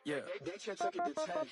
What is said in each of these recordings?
Yeah.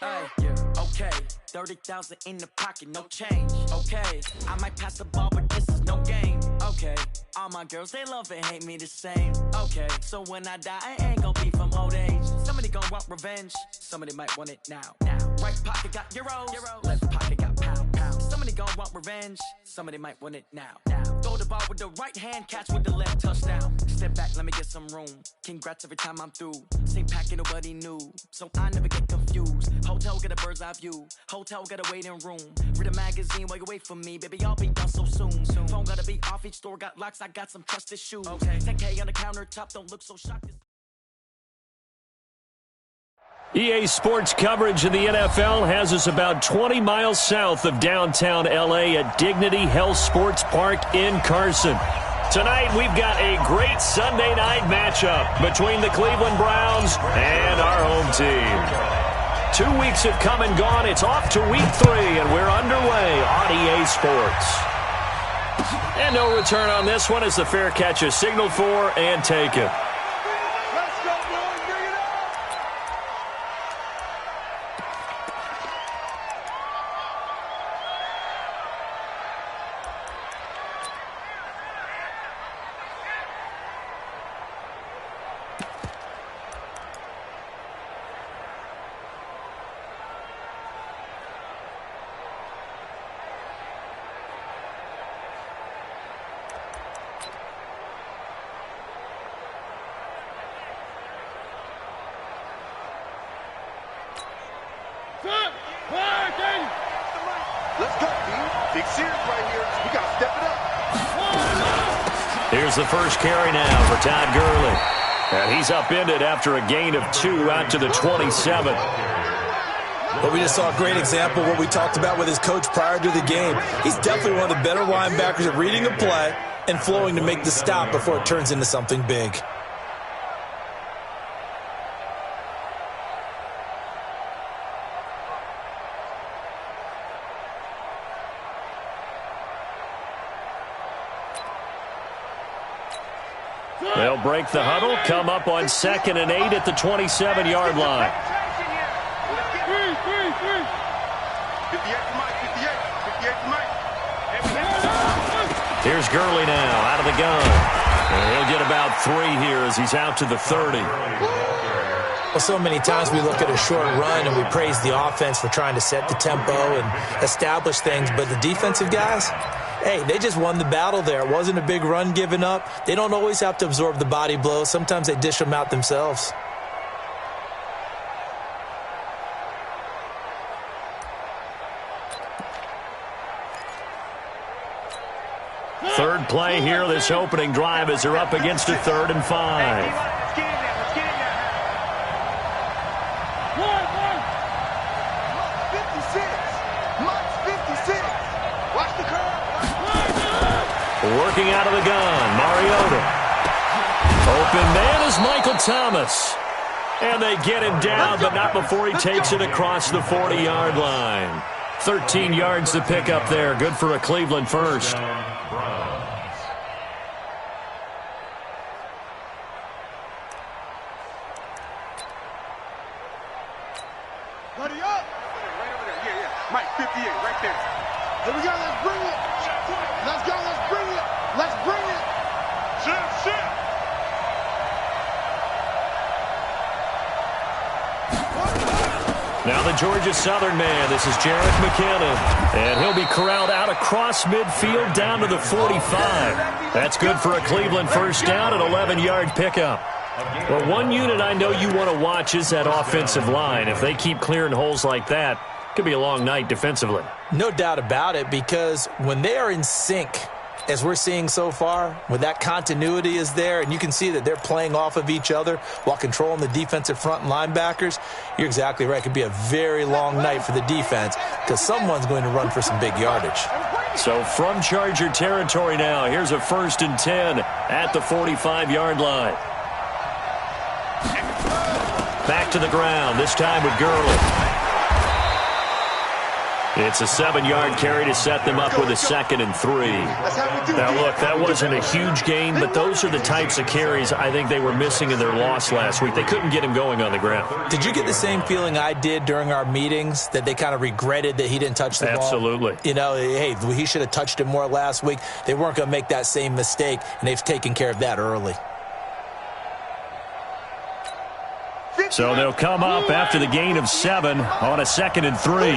Yeah. Okay. 30,000 in the pocket, no change. Okay. I might pass the ball, but this is no game. Okay. All my girls, they love and hate me the same. Okay. So when I die, I ain't gon' be from old age. Somebody gon' want revenge. Somebody might want it now. Right pocket got euros. Left pocket got pound. Somebody gon' want revenge. Somebody might want it now. Throw the ball with the right hand, catch with the left, touchdown. Step back, let me get some room. Congrats every time I'm through. Same packet, nobody knew, so I never get confused. Hotel get a bird's eye view. Hotel got a waiting room. Read a magazine while you wait for me, baby. I'll be done so soon. Phone gotta be off. Each store got locks. I got some trusted shoes. Okay. 10K on the countertop. Don't look so shocked. EA Sports coverage of the NFL has us about 20 miles south of downtown L.A. at Dignity Health Sports Park in Carson. Tonight, we've got a great Sunday night matchup between the Cleveland Browns and our home team. 2 weeks have come and gone. It's off to week 3, and we're underway on EA Sports. And no return on this one as the fair catch is signaled for and taken. Here's the first carry now for Todd Gurley. And he's upended after a gain of 2 out to the 27. But we just saw a great example of what we talked about with his coach prior to the game. He's definitely one of the better linebackers at reading a play and flowing to make the stop before it turns into something big. They'll break the huddle, come up on 2nd and 8 at the 27-yard line. Here's Gurley now, out of the gun. And he'll get about 3 here as he's out to the 30. Well, so many times we look at a short run and we praise the offense for trying to set the tempo and establish things, but the defensive guys, hey, they just won the battle there. It wasn't a big run given up. They don't always have to absorb the body blows. Sometimes they dish them out themselves. Third play here, this opening drive as they're up against a 3rd and 5. Working out of the gun, Mariota. Open man is Michael Thomas. And they get him down, but not before he takes it across the 40-yard line. 13 yards to pick up there. Good for a Cleveland first. Buddy up! Right over there. Yeah. Mike, 58, right there. Here we go. Let's bring it. Let's go. Let's bring it. Let's bring it. Shit. Now the Georgia Southern man. This is Jerick McKinnon. And he'll be corralled out across midfield down to the 45. That's good for a Cleveland first down and 11-yard pickup. Well, one unit I know you want to watch is that offensive line. If they keep clearing holes like that, it could be a long night defensively. No doubt about it, because when they are in sync, as we're seeing so far, when that continuity is there, and you can see that they're playing off of each other while controlling the defensive front and linebackers, you're exactly right. It could be a very long night for the defense because someone's going to run for some big yardage. So from Charger territory now, here's a 1st and 10 at the 45-yard line. Back to the ground, this time with Gurley. It's a 7-yard carry to set them up with a 2nd and 3. Now, look, that wasn't a huge gain, but those are the types of carries I think they were missing in their loss last week. They couldn't get him going on the ground. Did you get the same feeling I did during our meetings, that they kind of regretted that he didn't touch the ball? Absolutely. You know, hey, he should have touched it more last week. They weren't going to make that same mistake, and they've taken care of that early. So they'll come up after the gain of 7 on a 2nd and 3.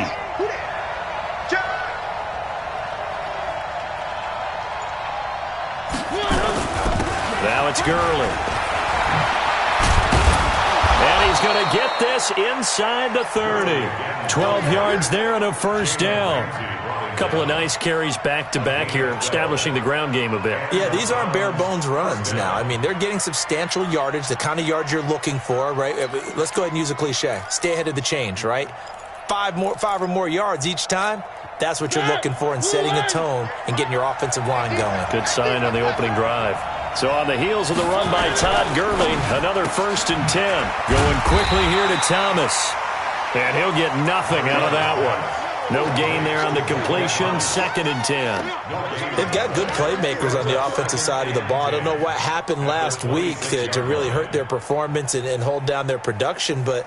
Now it's Gurley. And he's going to get this inside the 30. 12 yards there and a first down. A couple of nice carries back-to-back here, establishing the ground game a bit. Yeah, these aren't bare-bones runs now. I mean, they're getting substantial yardage, the kind of yards you're looking for, right? Let's go ahead and use a cliche. Stay ahead of the change, right? 5 or more yards each time. That's what you're looking for in setting a tone and getting your offensive line going. Good sign on the opening drive. So on the heels of the run by Todd Gurley, another 1st and 10. Going quickly here to Thomas. And he'll get nothing out of that one. No gain there on the completion, 2nd and 10. They've got good playmakers on the offensive side of the ball. I don't know what happened last week to really hurt their performance and hold down their production, but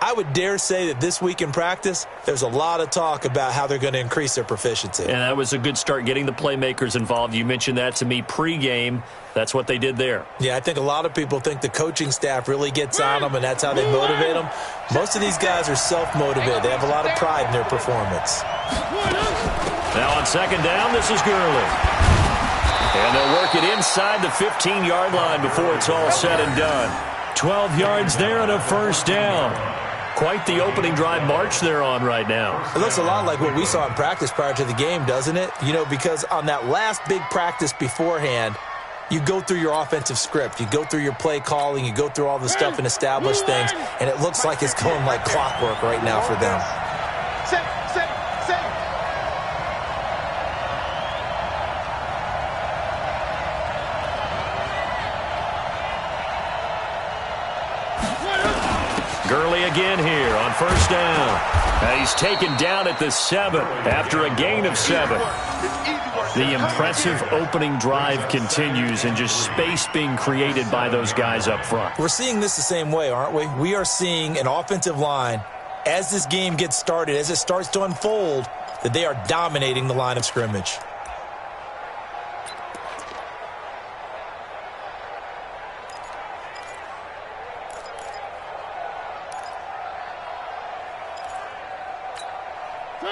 I would dare say that this week in practice, there's a lot of talk about how they're going to increase their proficiency. And that was a good start, getting the playmakers involved. You mentioned that to me pregame. That's what they did there. Yeah, I think a lot of people think the coaching staff really gets on them, and that's how they motivate them. Most of these guys are self-motivated. They have a lot of pride in their performance. Now on 2nd down, this is Gurley. And they'll work it inside the 15-yard line before it's all said and done. 12 yards there and a first down. Quite the opening drive march they're on right now. It looks a lot like what we saw in practice prior to the game, doesn't it? You know, because on that last big practice beforehand, you go through your offensive script. You go through your play calling. You go through all the stuff and establish things, and it looks like it's going like clockwork right now for them. Gurley again here on 1st down. And he's taken down at the 7 after a gain of 7. The impressive opening drive continues, and just space being created by those guys up front. We're seeing this the same way, aren't we? We are seeing an offensive line, as this game gets started, as it starts to unfold, that they are dominating the line of scrimmage.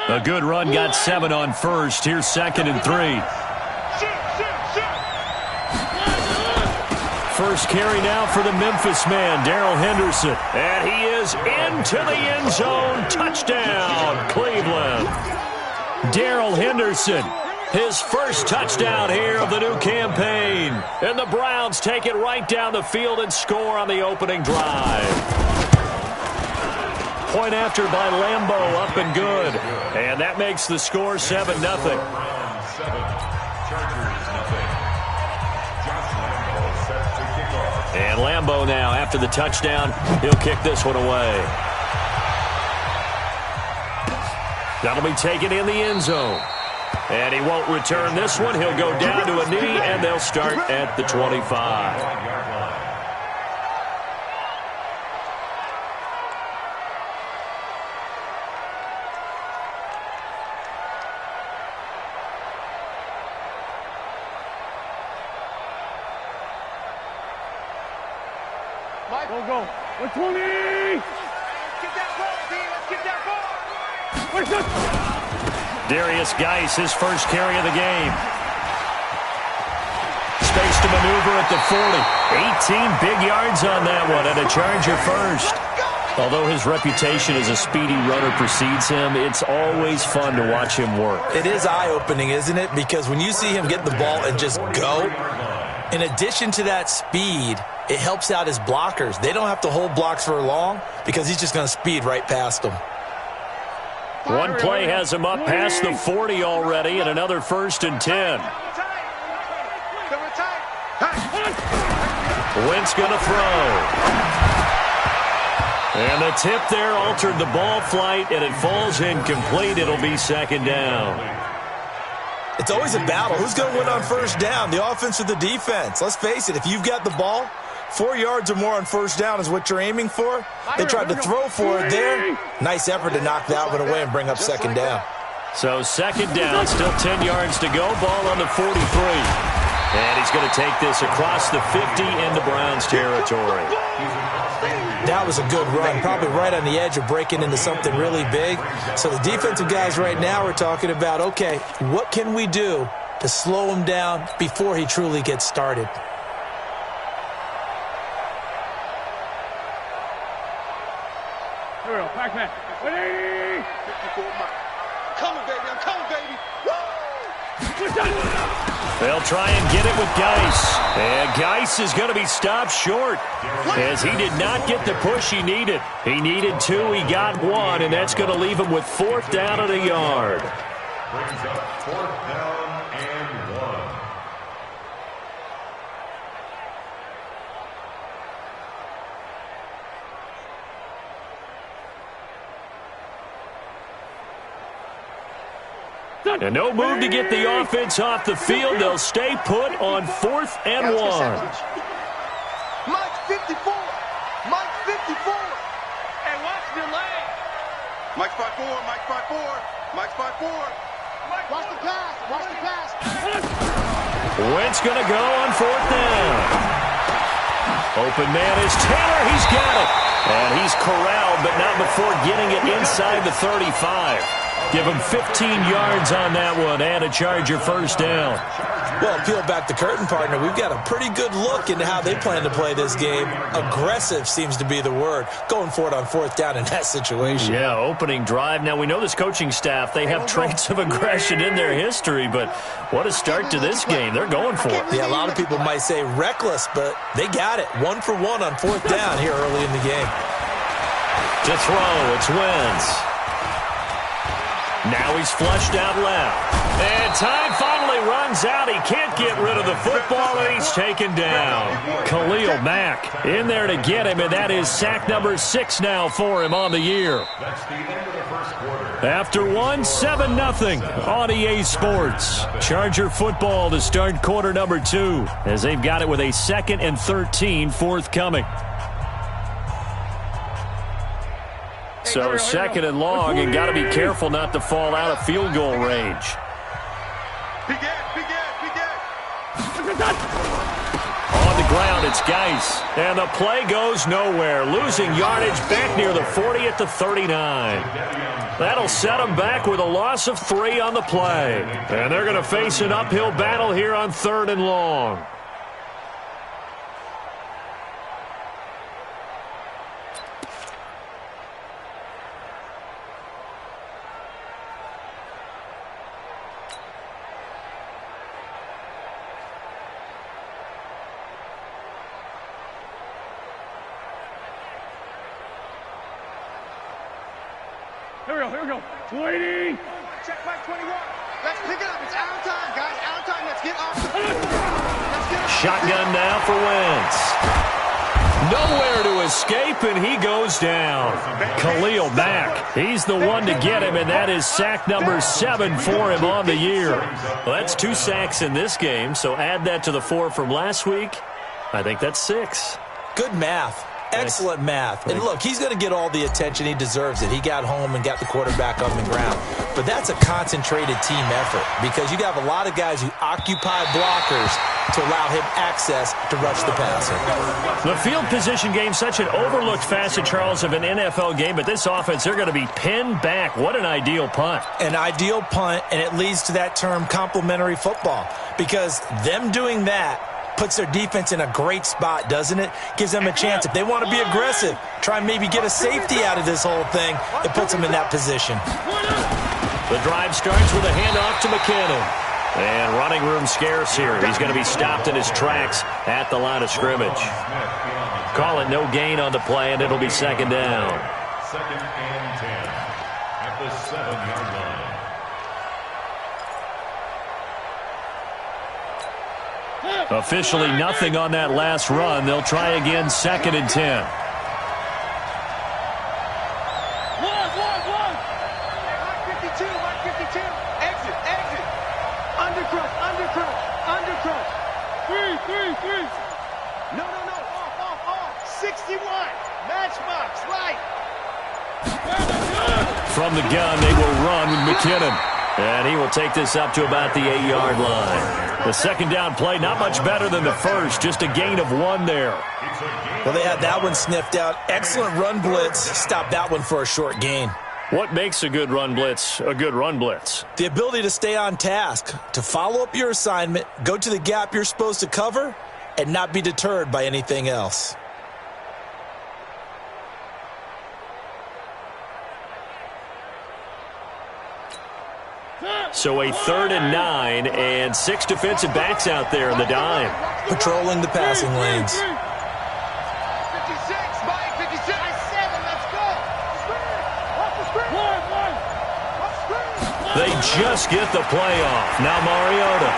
A good run, got 7 on 1st. Here's 2nd and 3. First carry now for the Memphis man, Darrell Henderson. And he is into the end zone. Touchdown, Cleveland. Darrell Henderson, his first touchdown here of the new campaign. And the Browns take it right down the field and score on the opening drive. Point after by Lambeau, up and good. And that makes the score 7-0. And Lambeau now, after the touchdown, he'll kick this one away. That'll be taken in the end zone. And he won't return this one. He'll go down to a knee, and they'll start at the 25. Go. 120! Let's get that ball, D. Let's get that ball. Where's this? Darius Geis, his first carry of the game. Space to maneuver at the 40. 18 big yards on that one, and a Charger first. Although his reputation as a speedy runner precedes him, it's always fun to watch him work. It is eye-opening, isn't it? Because when you see him get the ball and just go, in addition to that speed, it helps out his blockers. They don't have to hold blocks for long because he's just going to speed right past them. One play has him up past the 40 already, and another 1st and 10. Wentz going to throw. And the tip there altered the ball flight, and it falls incomplete. It'll be second down. It's always a battle. Who's going to win on first down, the offense or the defense? Let's face it, if you've got the ball, 4 yards or more on first down is what you're aiming for. They tried to throw for it there. Nice effort to knock that one away and bring up second down. So second down, still 10 yards to go. Ball on the 43. And he's going to take this across the 50 into Browns territory. That was a good run, probably right on the edge of breaking into something really big. So the defensive guys right now are talking about, okay, what can we do to slow him down before he truly gets started? Here we go, back. 180. 54 miles. Coming, baby. I'm coming, baby. Woo! They'll try and get it with Geis. And Geis is going to be stopped short as he did not get the push he needed. He needed 2, he got 1, and that's going to leave him with 4th down and a yard. Brings up 4th down and 1. And no move to get the offense off the field. They'll stay put on 4th and 1. Mike 54. Mike 54. Hey, watch the leg. Mike 5-4. Mike 5-4. Mike 5-4. Watch the pass. Watch the pass. Wentz going to go on 4th down. Open man is Taylor. He's got it. And he's corralled, but not before getting it inside the 35. Give him 15 yards on that one and a Charger first down. Well, peel back the curtain, partner. We've got a pretty good look into how they plan to play this game. Aggressive seems to be the word. Going for it on 4th down in that situation. Yeah, opening drive. Now, we know this coaching staff, they have traits of aggression in their history, but what a start to this game. They're going for it. Yeah, a lot of people might say reckless, but they got it. 1 for 1 on 4th down here early in the game. To throw, it's Wentz. Now he's flushed out left. And time finally runs out. He can't get rid of the football, and he's taken down. Khalil Mack in there to get him, and that is sack number 6 now for him on the year. That's the end of the first quarter. After 7-0 on EA Sports. Charger football to start quarter number 2 as they've got it with a 2nd and 13 forthcoming. So 2nd and long, and got to be careful not to fall out of field goal range. On the ground, it's Geis. And the play goes nowhere. Losing yardage back near the 40 at the 39. That'll set them back with a loss of 3 on the play. And they're going to face an uphill battle here on 3rd and long. Here we go. 20. Check back 21. Let's pick it up. It's out of time, guys. Out of time. Let's get off the field. Shotgun now for Wentz. Nowhere to escape, and he goes down. Khalil Mack, he's the one to get him, and that is sack number 7 for him on the year. Well, that's 2 sacks in this game, so add that to the 4 from last week. I think that's 6. Good math. Excellent math. And look, he's going to get all the attention. He deserves it. He got home and got the quarterback on the ground. But that's a concentrated team effort because you have a lot of guys who occupy blockers to allow him access to rush the passer. The field position game, such an overlooked facet, Charles, of an NFL game. But this offense, they're going to be pinned back. What an ideal punt. An ideal punt, and it leads to that term complementary football because them doing that puts their defense in a great spot, doesn't it? Gives them a chance. If they want to be aggressive, try and maybe get a safety out of this whole thing, it puts them in that position. The drive starts with a handoff to McKinnon. And running room scarce here. He's going to be stopped in his tracks at the line of scrimmage. Call it no gain on the play, and it'll be 2nd down. 2nd and 10 at the 7-yard line. Officially nothing on that last run. They'll try again 2nd and 10. 61. Matchbox, light. From the gun, they will run with McKinnon. And he will take this up to about the 8-yard line. The second down play, not much better than the first. Just a gain of 1 there. Well, they had that one sniffed out. Excellent run blitz. Stopped that one for a short gain. What makes a good run blitz a good run blitz? The ability to stay on task, to follow up your assignment, go to the gap you're supposed to cover, and not be deterred by anything else. So a 3rd and 9 and 6 defensive backs out there in the dime. Patrolling the passing lanes. 56, Mike, 56. 7, let's go. Off the screen. Off the screen. They just get the play off. Now Mariota.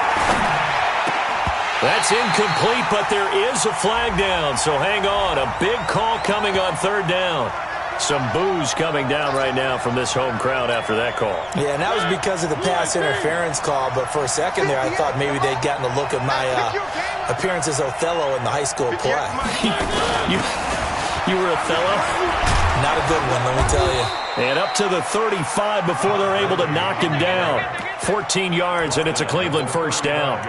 That's incomplete, but there is a flag down, so hang on. A big call coming on 3rd down. Some boos coming down right now from this home crowd after that call. Yeah, and that was because of the pass interference call, but for a second there, I thought maybe they'd gotten a look at my appearance as Othello in the high school play. You were Othello? Not a good one, let me tell you. And up to the 35 before they're able to knock him down. 14 yards, and it's a Cleveland first down.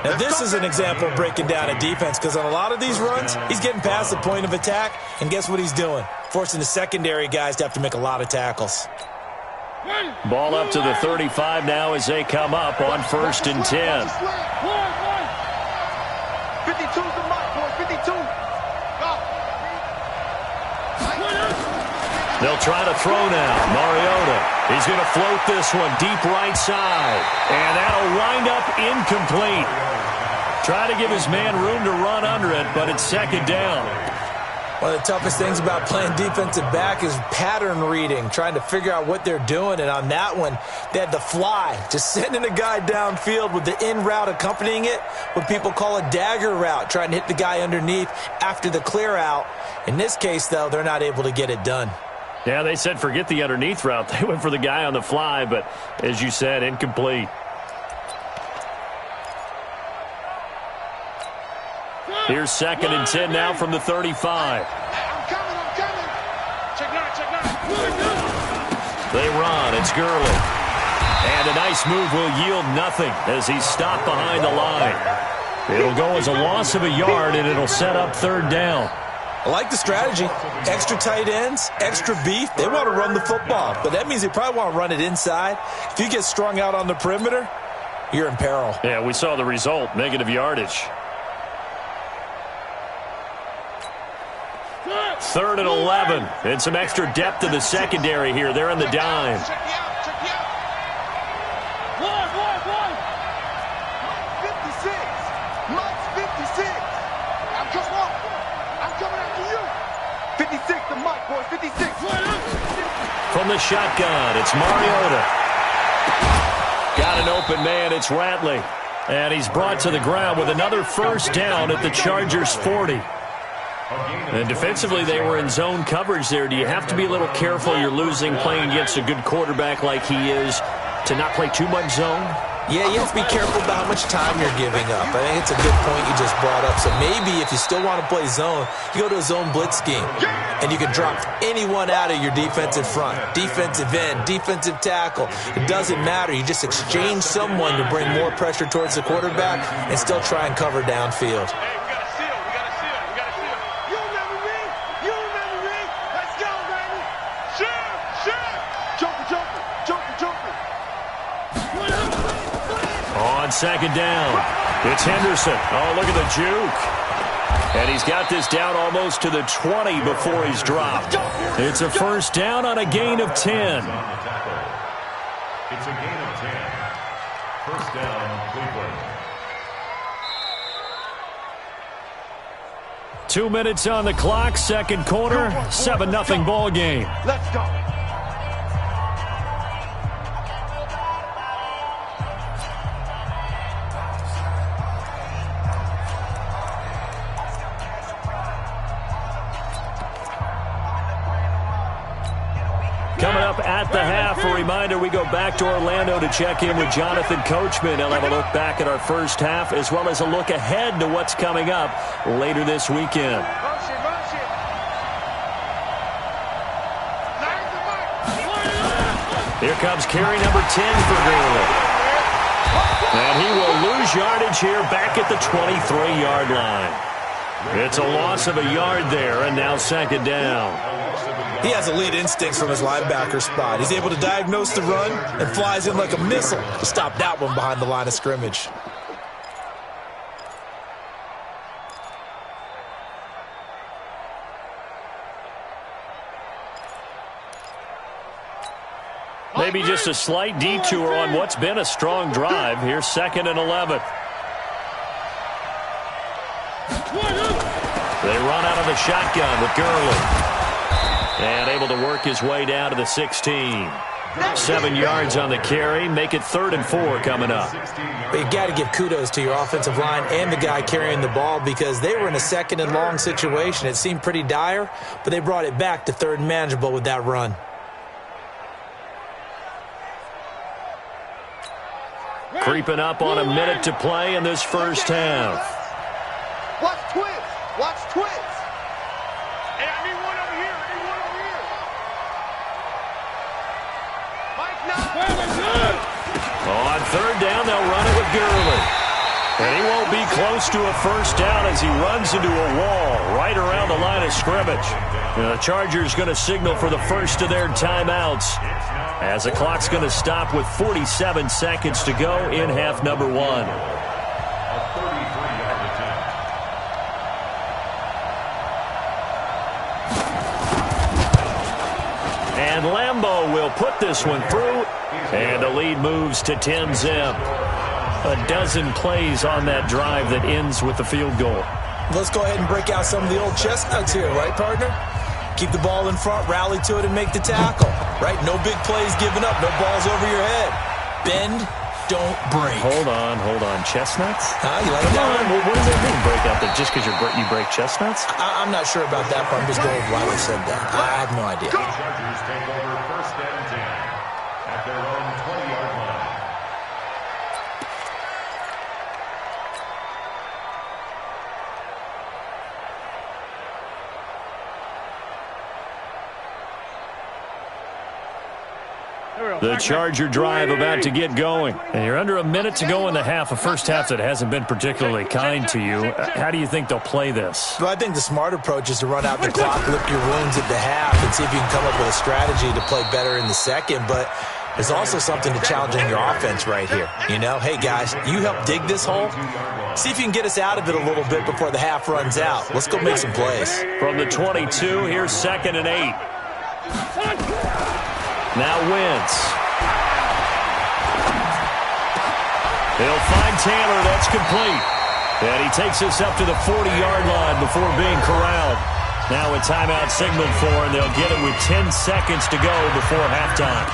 Now, this is an example of breaking down a defense, because on a lot of these runs, he's getting past the point of attack, and guess what he's doing? Forcing the secondary guys to have to make a lot of tackles. Ball up to the 35 now as they come up on 1st and 10. 52's the mark, boy. 52. They'll try to throw now. Mariota. He's going to float this one deep right side. And that'll wind up incomplete. Try to give his man room to run under it, but it's 2nd down. One of the toughest things about playing defensive back is pattern reading, trying to figure out what they're doing. And on that one, they had the fly, just sending a guy downfield with the in route accompanying it, what people call a dagger route, trying to hit the guy underneath after the clear out. In this case, though, they're not able to get it done. Yeah, they said forget the underneath route. They went for the guy on the fly, but as you said, incomplete. Here's 2nd and 10 now from the 35. I'm coming. Check 9. They run. It's Gurley. And a nice move will yield nothing as he's stopped behind the line. It'll go as a loss of a yard, and it'll set up 3rd down. I like the strategy. Extra tight ends, extra beef. They want to run the football, but that means they probably want to run it inside. If you get strung out on the perimeter, you're in peril. Yeah, we saw the result, negative yardage. 3rd and 11, and some extra depth to the secondary here. They're in the dime. Check me out. 56. Mike's 56. I'm coming after you. 56 to Mike, boy. 56. From the shotgun, it's Mariota. Got an open man, it's Ratley. And he's brought to the ground with another first down at the Chargers' 40. And defensively, they were in zone coverage there. Do you have to be a little careful? You're losing playing against a good quarterback like he is to not play too much zone? Yeah, you have to be careful about how much time you're giving up. I think it's a good point you just brought up. So maybe if you still want to play zone, you go to a zone blitz scheme. And you can drop anyone out of your defensive front. Defensive end, defensive tackle. It doesn't matter. You just exchange someone to bring more pressure towards the quarterback and still try and cover downfield. On 2nd down, it's Henderson. Oh, look at the juke. And he's got this down almost to the 20 before he's dropped. It's a first down on a gain of 10. It's a gain of 10. First down, Cleveland. 2 minutes on the clock, 2nd quarter, 7-0 ball game. Let's go. Coming up at the half, a reminder, we go back to Orlando to check in with Jonathan Coachman. He'll have a look back at our first half as well as a look ahead to what's coming up later this weekend. Here comes carry number 10 for Gurley. And he will lose yardage here back at the 23-yard line. It's a loss of a yard there, and now second down. He has elite instincts from his linebacker spot. He's able to diagnose the run and flies in like a missile to stop that one behind the line of scrimmage. Maybe just a slight detour on what's been a strong drive. Here's 2nd and 11. They run out of the shotgun with Gurley. And able to work his way down to the 16. 7 yards on the carry. Make it 3rd and 4 coming up. But you got to give kudos to your offensive line and the guy carrying the ball because they were in a 2nd and long situation. It seemed pretty dire, but they brought it back to 3rd and manageable with that run. Creeping up on a minute to play in this first half. Watch twins. Watch twins. Hey, I need one over here. I need one over here. Mike, On 3rd down, they'll run it with Gurley. And he won't be close to a first down as he runs into a wall right around the line of scrimmage. The Chargers going to signal for the first of their timeouts as the clock's going to stop with 47 seconds to go in half number 1. And Lambeau will put this one through, and the lead moves to 10-zip. A dozen plays on that drive that ends with the field goal. Let's go ahead and break out some of the old chestnuts here, right, partner? Keep the ball in front, rally to it, and make the tackle, right? No big plays given up, no balls over your head. Bend, don't break. Hold on. Chestnuts? You like that? What does that mean, break out? Just because you break chestnuts? I'm not sure about that, but I'm just going with why they said that. I have no idea. The Chargers take over 1st and 10 at their own 20-yard line. The Charger drive about to get going. And you're under a minute to go in the half, a first half that hasn't been particularly kind to you. How do you think they'll play this? Well, I think the smart approach is to run out the clock, lick your wounds at the half, and see if you can come up with a strategy to play better in the second. But there's also something to challenging your offense right here. You know, hey, guys, you help dig this hole. See if you can get us out of it a little bit before the half runs out. Let's go make some plays. From the 22, here's 2nd and 8. Now Wentz. He'll find Taylor. That's complete. And he takes us up to the 40-yard line before being corralled. Now a timeout signaled for, and they'll get it with 10 seconds to go before halftime.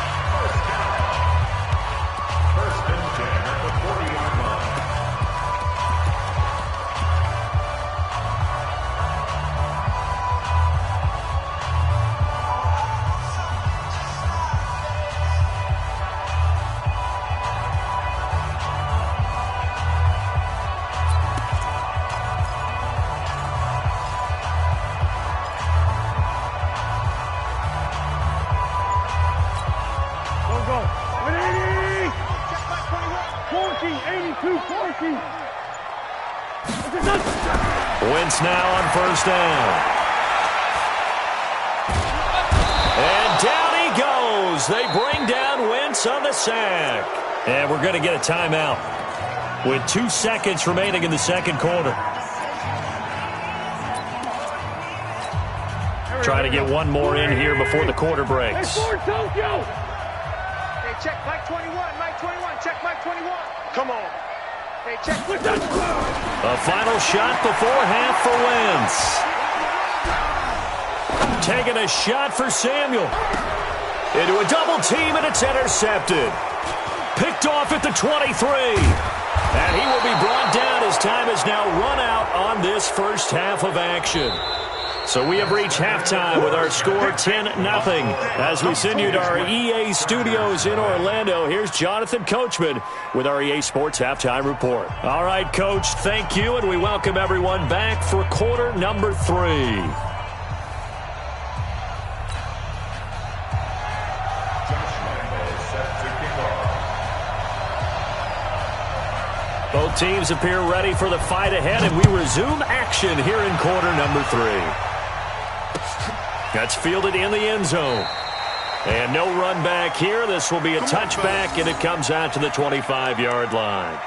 Wentz now on 1st down. And down he goes. They bring down Wentz on the sack. And we're going to get a timeout with 2 seconds remaining in the second quarter. Trying to get one more in here before the quarter breaks. Hey, check Mike 21. Mike 21. Check Mike 21. Come on. Hey, check. A final shot before half for Wentz. Taking a shot for Samuel. Into a double team, and it's intercepted. Picked off at the 23. And he will be brought down as time has now run out on this first half of action. So we have reached halftime with our score 10-0. As we send you to our EA studios in Orlando, here's Jonathan Coachman with our EA Sports Halftime Report. All right, Coach, thank you, and we welcome everyone back for quarter number 3. Both teams appear ready for the fight ahead, and we resume action here in quarter number 3. That's fielded in the end zone. And no run back here. This will be a touchback, and it comes out to the 25-yard line.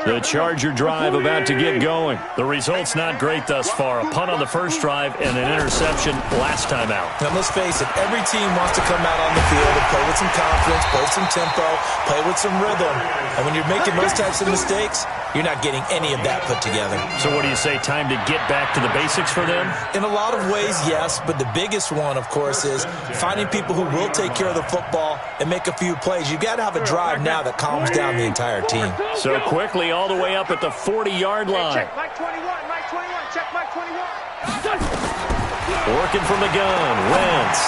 The Charger drive about to get going. The result's not great thus far. A punt on the first drive and an interception last time out. Now, let's face it, every team wants to come out on the field and play with some confidence, play with some tempo, play with some rhythm. And when you're making those types of mistakes, you're not getting any of that put together. So what do you say, time to get back to the basics for them? In a lot of ways, yes, but the biggest one, of course, is finding people who will take care of the football and make a few plays. You've got to have a drive now that calms down the entire team. So quickly all the way up at the 40-yard line. Check Mike 21, Mike 21, check Mike 21. Working from the gun, Wentz.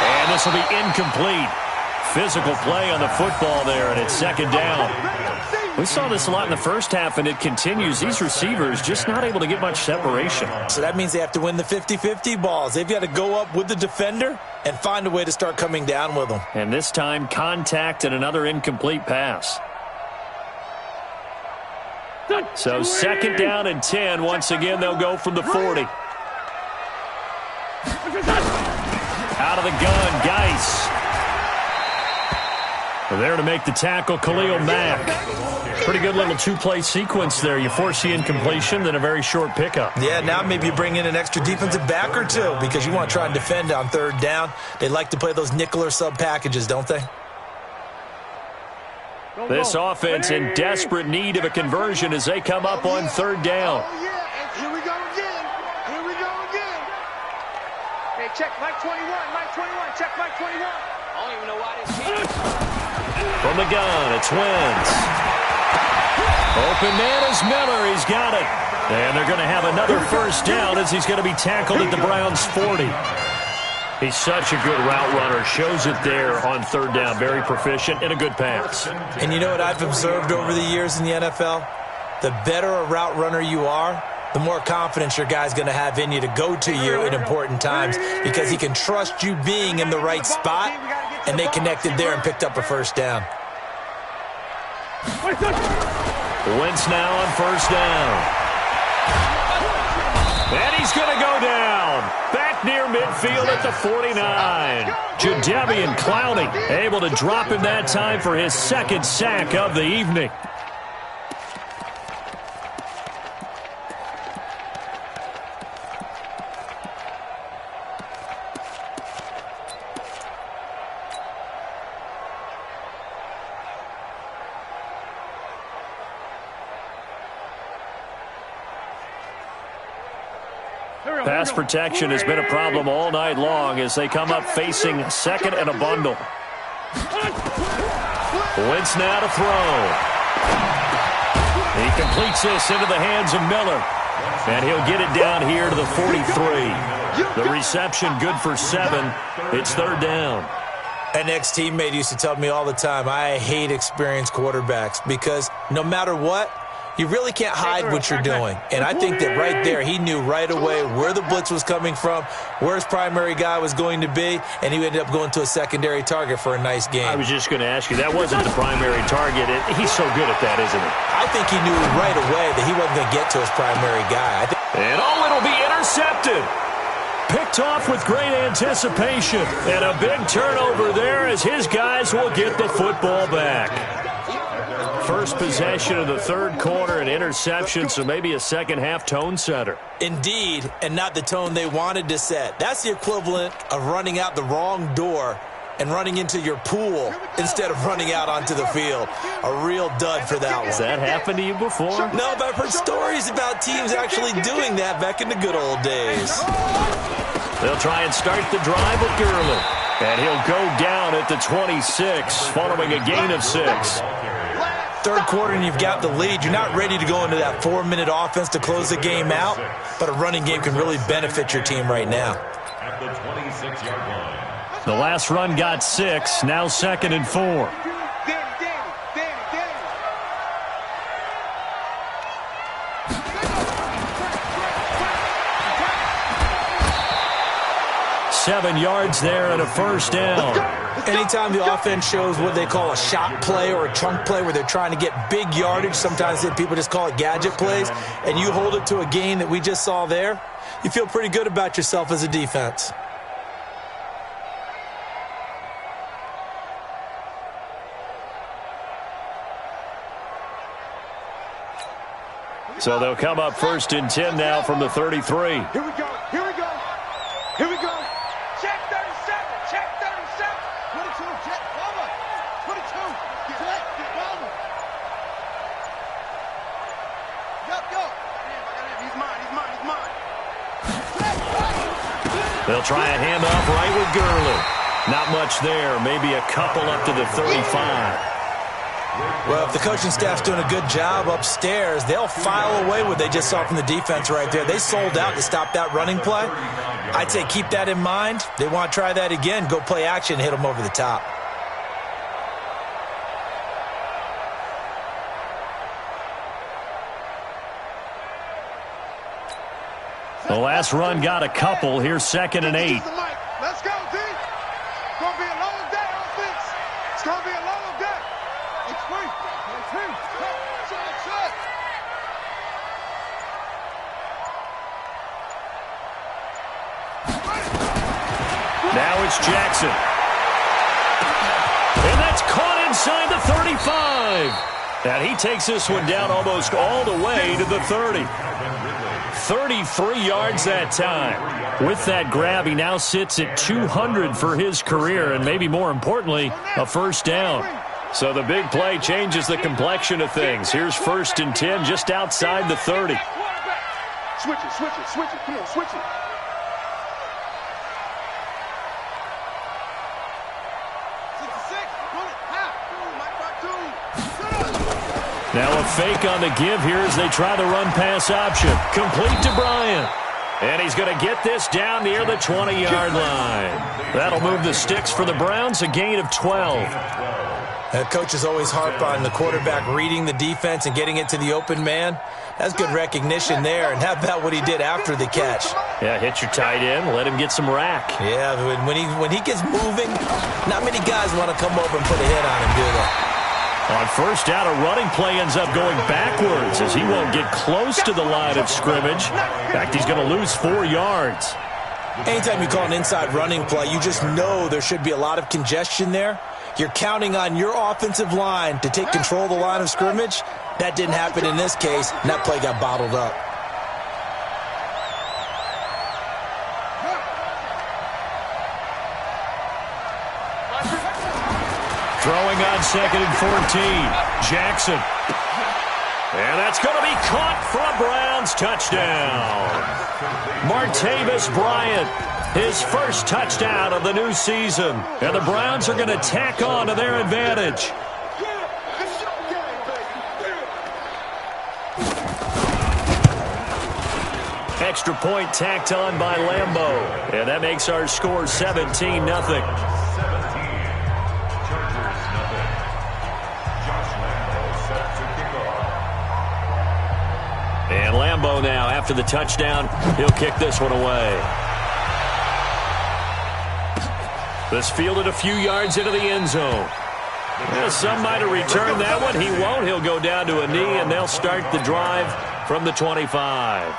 And this will be incomplete. Physical play on the football there, and it's second down. We saw this a lot in the first half, and it continues. These receivers just not able to get much separation. So that means they have to win the 50-50 balls. They've got to go up with the defender and find a way to start coming down with them. And this time, contact and another incomplete pass. So second down and 10. Once again, they'll go from the 40. Out of the gun, Geis. There to make the tackle, Khalil Mack. Pretty good little two-play sequence there. You force the incompletion, then a very short pickup. Yeah, now maybe you bring in an extra defensive back or two because you want to try and defend on third down. They like to play those nickel or sub packages, don't they? This offense in desperate need of a conversion as they come up on third down. Oh, yeah, and here we go again. Here we go again. Hey, check Mike 21, Mike 21, check Mike 21. I don't even know why this team. From the gun, it's Wentz. Open man is Miller. He's got it. And they're going to have another first down as he's going to be tackled at the Browns' 40. He's such a good route runner. Shows it there on third down. Very proficient and a good pass. And you know what I've observed over the years in the NFL? The better a route runner you are, the more confidence your guy's going to have in you to go to you in important times because he can trust you being in the right spot, and they connected there and picked up a first down. Wentz now on first down. And he's going to go down. Back near midfield at the 49. Jadeveon Clowney able to drop him that time for his second sack of the evening. Pass protection has been a problem all night long as they come up facing second and a bundle. Wentz now to throw. He completes this into the hands of Miller. And he'll get it down here to the 43. The reception good for 7. It's third down. An ex-teammate used to tell me all the time, I hate experienced quarterbacks because no matter what, you really can't hide what you're doing. And I think that right there, he knew right away where the blitz was coming from, where his primary guy was going to be, and he ended up going to a secondary target for a nice game. I was just going to ask you, that wasn't the primary target. He's so good at that, isn't he? I think he knew right away that he wasn't going to get to his primary guy. And it'll be intercepted. Picked off with great anticipation. And a big turnover there as his guys will get the football back. First possession of the third quarter, an interception, so maybe a second-half tone setter. Indeed, and not the tone they wanted to set. That's the equivalent of running out the wrong door and running into your pool instead of running out onto the field. A real dud for that one. Has that happened to you before? No, but I've heard stories about teams actually doing that back in the good old days. They'll try and start the drive with Gurley. And he'll go down at the 26, following a gain of 6. Third quarter and you've got the lead. You're not ready to go into that 4-minute offense to close the game out, but a running game can really benefit your team right now. At the 26-yard line. The last run got 6, now 2nd and 4. Seven yards there and a first down. Anytime the offense shows what they call a shot play or a chunk play where they're trying to get big yardage, sometimes people just call it gadget plays, and you hold it to a gain that we just saw there, you feel pretty good about yourself as a defense. So they'll come up 1st and 10 now from the 33. Here we go. Here we go. Here we go. Check 37. Check 37. 22. Check. Bomber. 22. Check. Bomber. Yo. He's mine. He's mine. He's mine. They'll try a handoff right with Gurley. Not much there. Maybe a couple up to the 35. Well, if the coaching staff's doing a good job upstairs, they'll file away what they just saw from the defense right there. They sold out to stop that running play. I'd say keep that in mind. They want to try that again. Go play action, hit them over the top. The last run got a couple. Here's 2nd and 8. Let's go, D. It's going to be a long day, offense. It's going to be a long day. It's free. Now it's Jackson. And that's caught inside the 35. And he takes this one down almost all the way to the 30. 33 yards that time. With that grab, he now sits at 200 for his career, and maybe more importantly, a first down. So the big play changes the complexion of things. Here's 1st and 10 just outside the 30. Switch it, switch it, switch it. Come on, switch it. Now a fake on the give here as they try the run-pass option. Complete to Bryant. And he's going to get this down near the 20-yard line. That'll move the sticks for the Browns, a gain of 12. Coaches always harp on the quarterback reading the defense and getting it to the open man. That's good recognition there. And how about what he did after the catch? Yeah, hit your tight end, let him get some rack. Yeah, when he gets moving, not many guys want to come over and put a hit on him, do they? On first down, a running play ends up going backwards as he won't get close to the line of scrimmage. In fact, he's going to lose 4 yards. Anytime you call an inside running play, you just know there should be a lot of congestion there. You're counting on your offensive line to take control of the line of scrimmage. That didn't happen in this case, and that play got bottled up. Throwing on 2nd and 14. Jackson. And that's going to be caught for a Browns touchdown. Martavis Bryant, his first touchdown of the new season. And the Browns are going to tack on to their advantage. Extra point tacked on by Lambeau. And that makes our score 17-0. Lambeau now. After the touchdown, he'll kick this one away. This fielded a few yards into the end zone. Well, some might have returned that one. He won't. He'll go down to a knee, and they'll start the drive from the 25.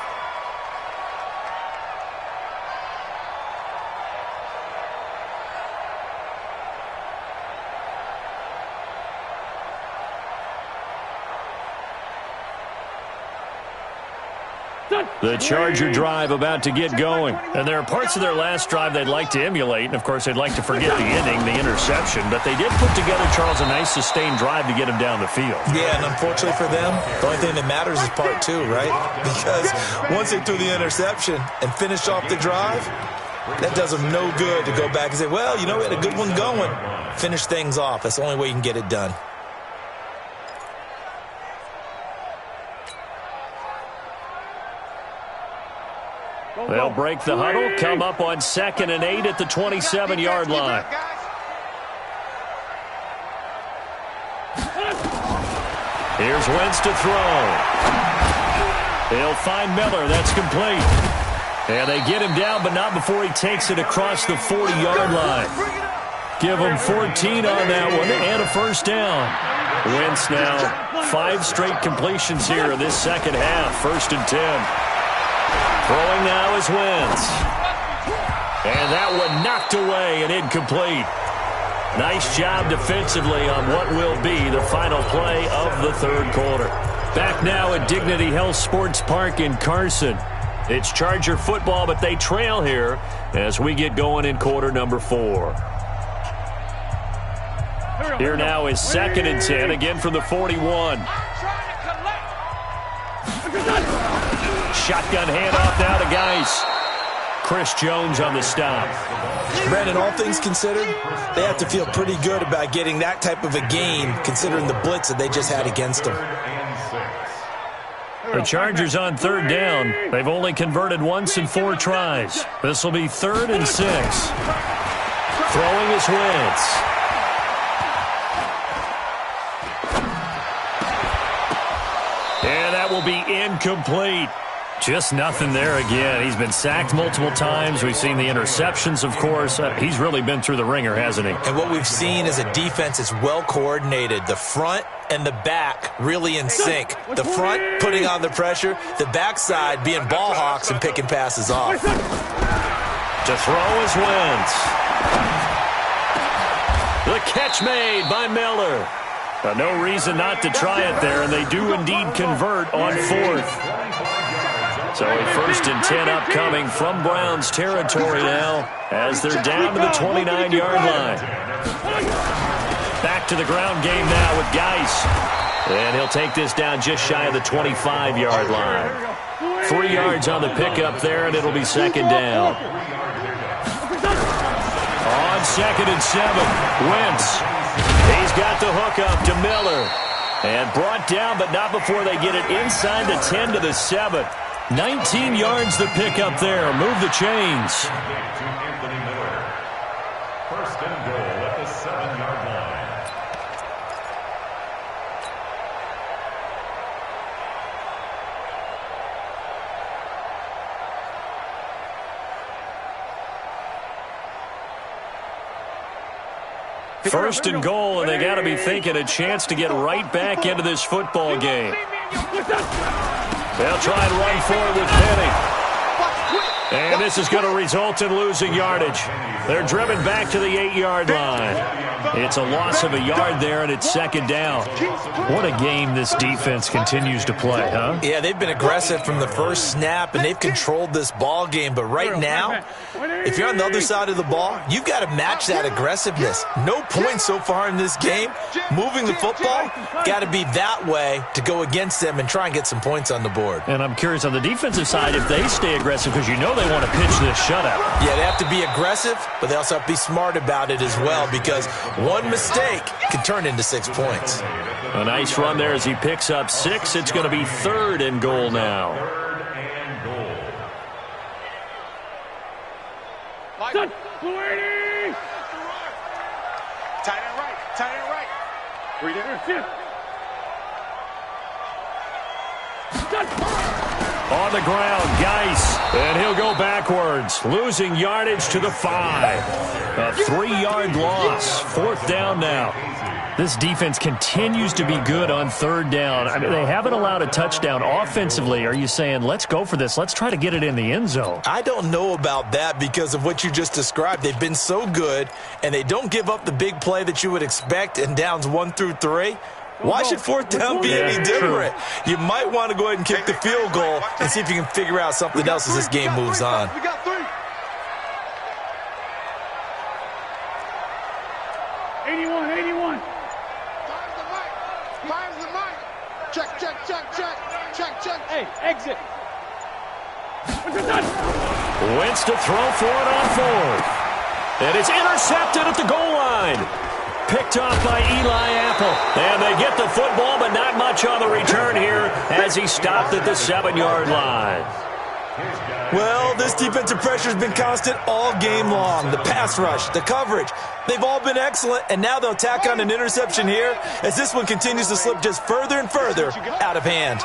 The Charger drive about to get going. And there are parts of their last drive they'd like to emulate. And, of course, they'd like to forget the inning, the interception. But they did put together, Charles, a nice sustained drive to get him down the field. Yeah, and unfortunately for them, the only thing that matters is part two, right? Because once they threw the interception and finished off the drive, that does them no good to go back and say, well, you know, we had a good one going. Finish things off. That's the only way you can get it done. They'll break the huddle, come up on 2nd and 8 at the 27-yard line. Here's Wentz to throw. He'll find Miller. That's complete. And they get him down, but not before he takes it across the 40-yard line. Give him 14 on that one and a first down. Wentz now 5 straight completions here in this second half. 1st and 10. Throwing now is Wentz. And that one knocked away and incomplete. Nice job defensively on what will be the final play of the third quarter. Back now at Dignity Health Sports Park in Carson. It's Charger football, but they trail here as we get going in quarter number 4. Here now is 2nd and 10, again from the 41. Shotgun handoff now to Geis. Chris Jones on the stop. Brandon, all things considered, they have to feel pretty good about getting that type of a game, considering the blitz that they just had against them. The Chargers on 3rd down. They've only converted once in 4 tries. This will be 3rd and 6. Throwing is Wentz. And that will be incomplete. Just nothing there again. He's been sacked multiple times. We've seen the interceptions, of course. He's really been through the ringer, hasn't he? And what we've seen is a defense that's well coordinated. The front and the back really in sync. The front putting on the pressure. The backside being ball hawks and picking passes off. To throw is Wentz. The catch made by Miller. No reason not to try it there, and they do indeed convert on 4th. So a 1st and 10 upcoming from Browns territory now as they're down to the 29-yard line. Back to the ground game now with Geis. And he'll take this down just shy of the 25-yard line. 3 yards on the pickup there, and it'll be 2nd down. On 2nd and 7, Wentz. He's got the hook up to Miller. And brought down, but not before they get it inside the 10 to the 7. 19 yards to pick up there. Move the chains. 1st and goal at the 7-yard line. First and goal, and they got to be thinking a chance to get right back into this football game. They'll try and run forward with Penny. And this is going to result in losing yardage. They're driven back to the 8-yard line. It's a loss of a yard there, and it's 2nd down. What a game this defense continues to play, huh? Yeah, they've been aggressive from the first snap, and they've controlled this ball game. But right now, if you're on the other side of the ball, you've got to match that aggressiveness. No points so far in this game. Moving the football, got to be that way to go against them and try and get some points on the board. And I'm curious on the defensive side if they stay aggressive, because you know they want to pitch this shutout. Yeah, they have to be aggressive, but they also have to be smart about it as well, because one mistake can turn into 6 points. A nice run there as he picks up 6. It's going to be 3rd and goal now. 3rd and goal. Tight end right. Tight end right. Read it. On the ground, Geis, and he'll go backwards, losing yardage to the 5. A 3-yard loss, 4th down now. This defense continues to be good on 3rd down. I mean, they haven't allowed a touchdown offensively. Are you saying, let's go for this, let's try to get it in the end zone? I don't know about that because of what you just described. They've been so good, and they don't give up the big play that you would expect in downs 1 through 3. Why should 4th down be any different? You might want to go ahead and kick the field goal and see if you can figure out something else as this game moves on. We got 3. 81, 81. Fires the mic. Check, check, check, check. Check, check. Hey, exit. Wentz to throw for it on 4th. And it's intercepted at the goal line. Picked off by Eli Apple. And they get the football, but not much on the return here as he stopped at the 7-yard line. Well, this defensive pressure has been constant all game long. The pass rush, the coverage, they've all been excellent, and now they'll tack on an interception here as this one continues to slip just further and further out of hand.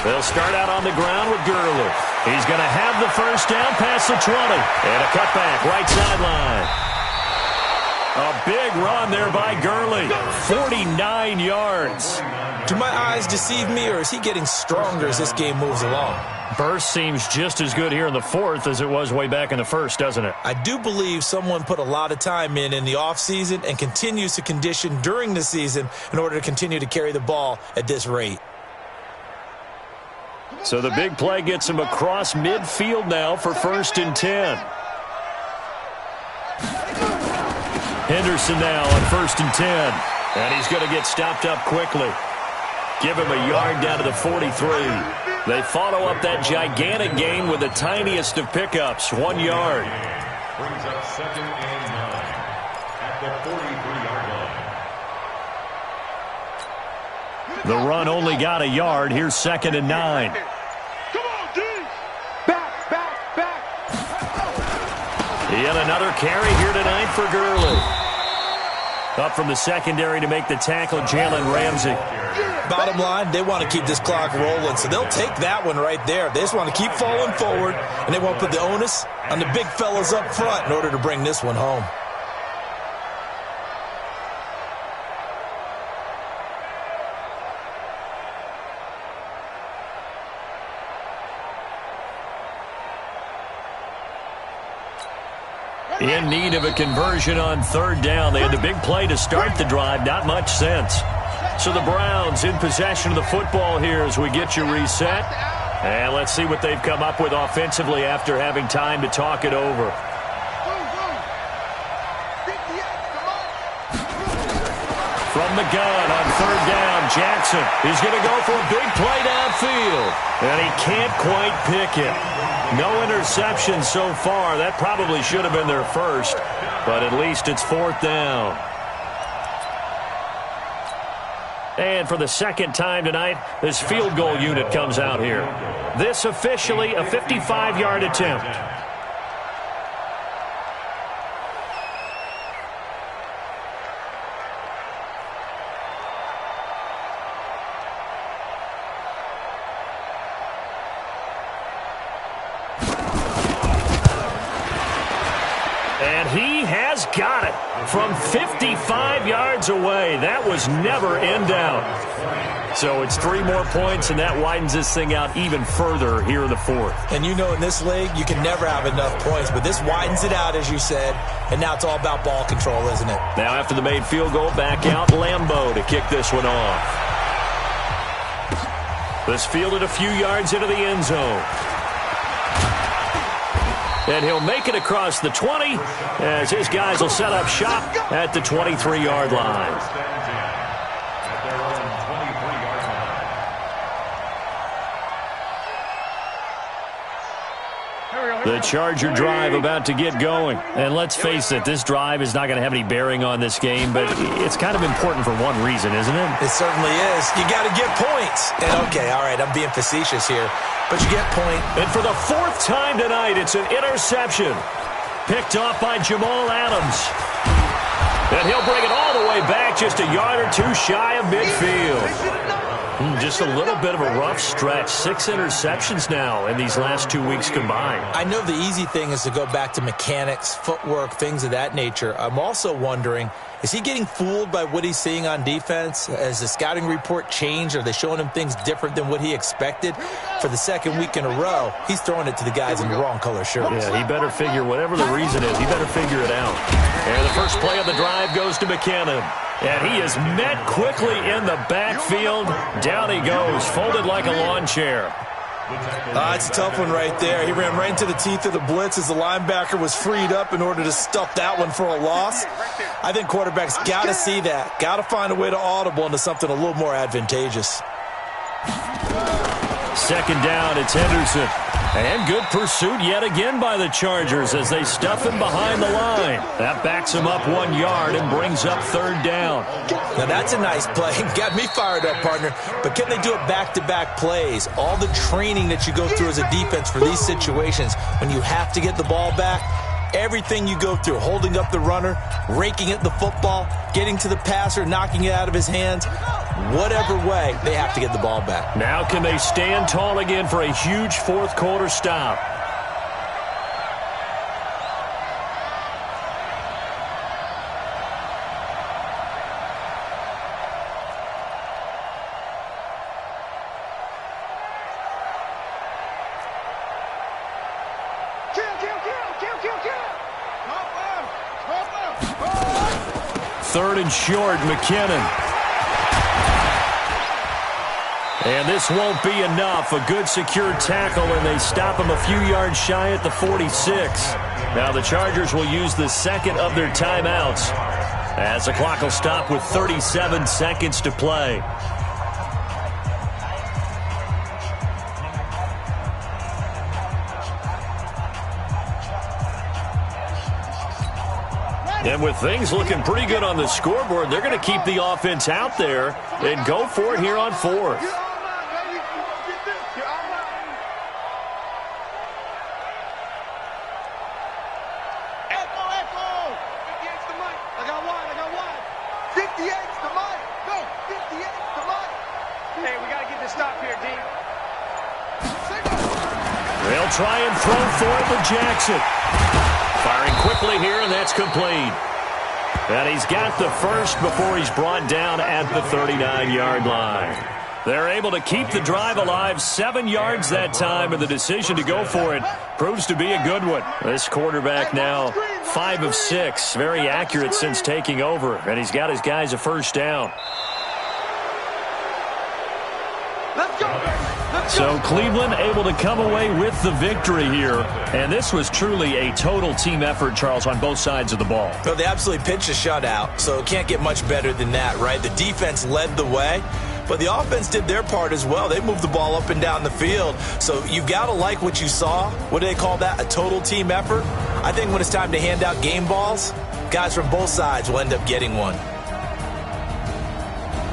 They'll start out on the ground with Gurley. He's going to have the first down past the 20. And a cutback, right sideline. A big run there by Gurley. 49 yards. Do my eyes deceive me, or is he getting stronger as this game moves along? Burst seems just as good here in the 4th as it was way back in the 1st, doesn't it? I do believe someone put a lot of time in the offseason and continues to condition during the season in order to continue to carry the ball at this rate. So the big play gets him across midfield now for 1st and 10. Henderson now on 1st and 10. And he's going to get stopped up quickly. Give him a yard down to the 43. They follow up that gigantic gain with the tiniest of pickups, 1 yard. Brings up 2nd and 9 at the 43-yard line. The run only got a yard. Here's 2nd and 9. Come on, D. Back, back, back. Yet another carry here tonight for Gurley. Up from the secondary to make the tackle, Jalen Ramsey. Bottom line, they want to keep this clock rolling, so they'll take that one right there. They just want to keep falling forward, and they want to put the onus on the big fellas up front in order to bring this one home. In need of a conversion on 3rd down. They had the big play to start the drive. Not much sense. So the Browns in possession of the football here as we get you reset. And let's see what they've come up with offensively after having time to talk it over. From the gun on 3rd down, Jackson is going to go for a big play downfield. And he can't quite pick it. No interception so far. That probably should have been their first, but at least it's 4th down. And for the 2nd time tonight, this field goal unit comes out here. This officially a 55-yard attempt. And he has got it from 55 yards away. That was never in doubt. So it's 3 more points, and that widens this thing out even further here in the 4th. And you know in this league, you can never have enough points, but this widens it out, as you said, and now it's all about ball control, isn't it? Now after the made field goal, back out Lambeau to kick this one off. This fielded a few yards into the end zone. And he'll make it across the 20 as his guys will set up shop at the 23-yard line. The Charger drive about to get going. And let's face it, this drive is not going to have any bearing on this game, but it's kind of important for one reason, isn't it? It certainly is. You got to get points. And okay, all right, I'm being facetious here, but you get point. And for the 4th time tonight, it's an interception. Picked off by Jamal Adams. And he'll bring it all the way back just a yard or two shy of midfield. Just a little bit of a rough stretch. 6 interceptions now in these last 2 weeks combined. I know the easy thing is to go back to mechanics, footwork, things of that nature. I'm also wondering, is he getting fooled by what he's seeing on defense? Has the scouting report changed? Are they showing him things different than what he expected? For the second week in a row, he's throwing it to the guys in the wrong color shirts. Yeah, he better figure, whatever the reason is, he better figure it out. And the first play of the drive goes to McKinnon. And he is met quickly in the backfield. Down he goes, folded like a lawn chair. It's a tough one right there. He ran right into the teeth of the blitz as the linebacker was freed up in order to stuff that one for a loss. I think quarterbacks got to see that. Got to find a way to audible into something a little more advantageous. Second down, it's Henderson. And good pursuit yet again by the Chargers as they stuff him behind the line. That backs him up 1 yard and brings up third down. Now that's a nice play. Got me fired up, partner. But can they do it back-to-back plays? All the training that you go through as a defense for these situations, when you have to get the ball back, everything you go through, holding up the runner, raking at the football, getting to the passer, knocking it out of his hands, whatever way, they have to get the ball back. Now can they stand tall again for a huge fourth quarter stop? Third and short, McKinnon. And this won't be enough. A good secure tackle, and they stop him a few yards shy at the 46. Now the Chargers will use the second of their timeouts as the clock will stop with 37 seconds to play. And with things looking pretty good on the scoreboard, they're going to keep the offense out there and go for it here on fourth. They'll try and throw for it with Jackson. Firing quickly here, and that's complete. And he's got the first before he's brought down at the 39-yard line. They're able to keep the drive alive, 7 yards that time, and the decision to go for it proves to be a good one. This quarterback now 5 of 6, very accurate since taking over, and he's got his guys a first down. So Cleveland able to come away with the victory here. And this was truly a total team effort, Charles, on both sides of the ball. Well, they absolutely pitched a shutout, so it can't get much better than that, right? The defense led the way, but the offense did their part as well. They moved the ball up and down the field. So you've got to like what you saw. What do they call that? A total team effort? I think when it's time to hand out game balls, guys from both sides will end up getting one.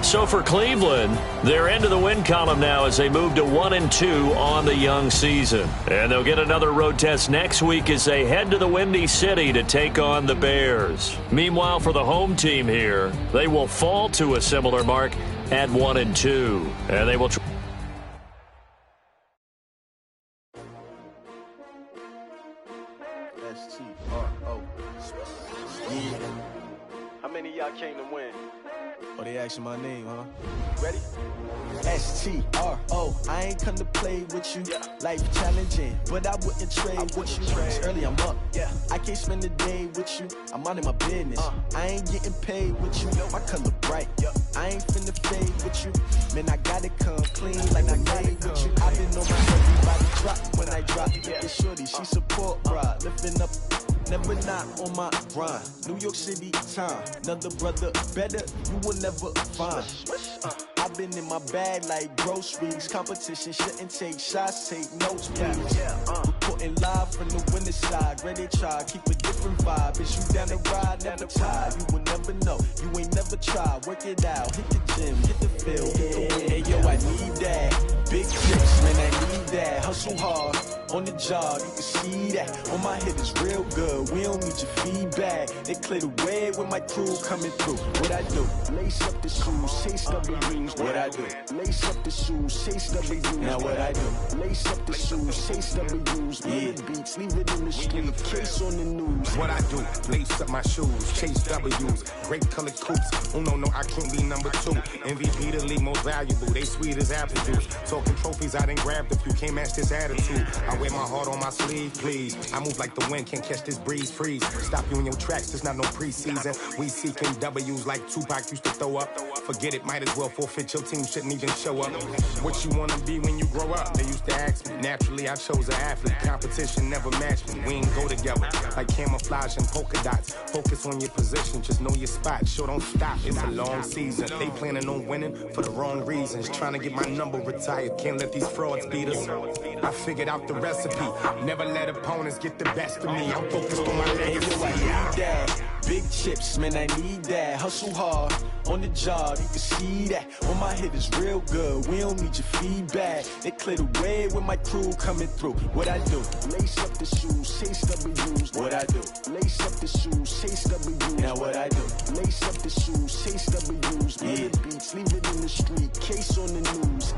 So for Cleveland, they're into the win column now as they move to 1-2 on the young season. And they'll get another road test next week as they head to the Windy City to take on the Bears. Meanwhile, for the home team here, they will fall to a similar mark at 1-2. And they will S-T-R-O. Yeah. How many of y'all came to win? Oh, they asking my name, huh? Ready? S-T-R-O. I ain't come to play with you. Life challenging, but I wouldn't trade with you. It's early, I'm up. I can't spend the day with you. I'm minding my business. I ain't getting paid with you. My color bright. I ain't finna fade with you. Man, I gotta come clean like I made with you. I've been on my everybody drop when I drop. It's shorty, she support ride. Lifting up. Never not on my grind. New York City time. Another brother better, you will never find. I've been in my bag like groceries. Competition shouldn't take shots, take notes, please. Reporting live from the winning side. Ready to try, keep a different vibe. Is you down the ride, never tired. You will never know, you ain't never tried. Work it out, hit the gym, hit the field, hit the win. Hey yo, I need that. Big trips, man, I need that. Hustle hard. on the job, you can see that. On my head is real good, we don't need your feedback. They clear the way with my crew coming through. What I do? Lace up the shoes, chase W's. What I do? Lace up the shoes, chase W's. Now what I do? Lace up the shoes, chase W's. Yeah, beats, leave it in the street, case on the news. What I do? Lace up my shoes, chase W's. Great colored coops. Oh no, I can't be number 2. MVP the league most valuable. They sweet as apple juice. Talking trophies, I done grabbed a few. Can't match this attitude. I wear my heart on my sleeve, please. I move like the wind, can't catch this breeze, freeze. Stop you in your tracks, there's not no preseason. We seeking W's like Tupac used to throw up. Forget it, might as well forfeit. Your team shouldn't even show up. What you wanna be when you grow up? They used to ask me. Naturally, I chose an athlete. Competition never matched me. We ain't go together like camouflage and polka dots. Focus on your position, just know your spot. Sure, don't stop. It's a long season. They planning on winning for the wrong reasons. Trying to get my number retired. Can't let these frauds beat us. I figured out the recipe. Never let opponents get the best of me. I'm focused on my legacy. Big chips, man, I need that. Hustle hard on the job, you can see that. On my head is real good, we don't need your feedback. They clear the way with my crew coming through. What I do? Lace up the shoes, chase W's. What I do? Lace up the shoes, chase W's. Now what I do? Lace up the shoes, chase W's. Yeah, beats, leave it in the street, case on the news.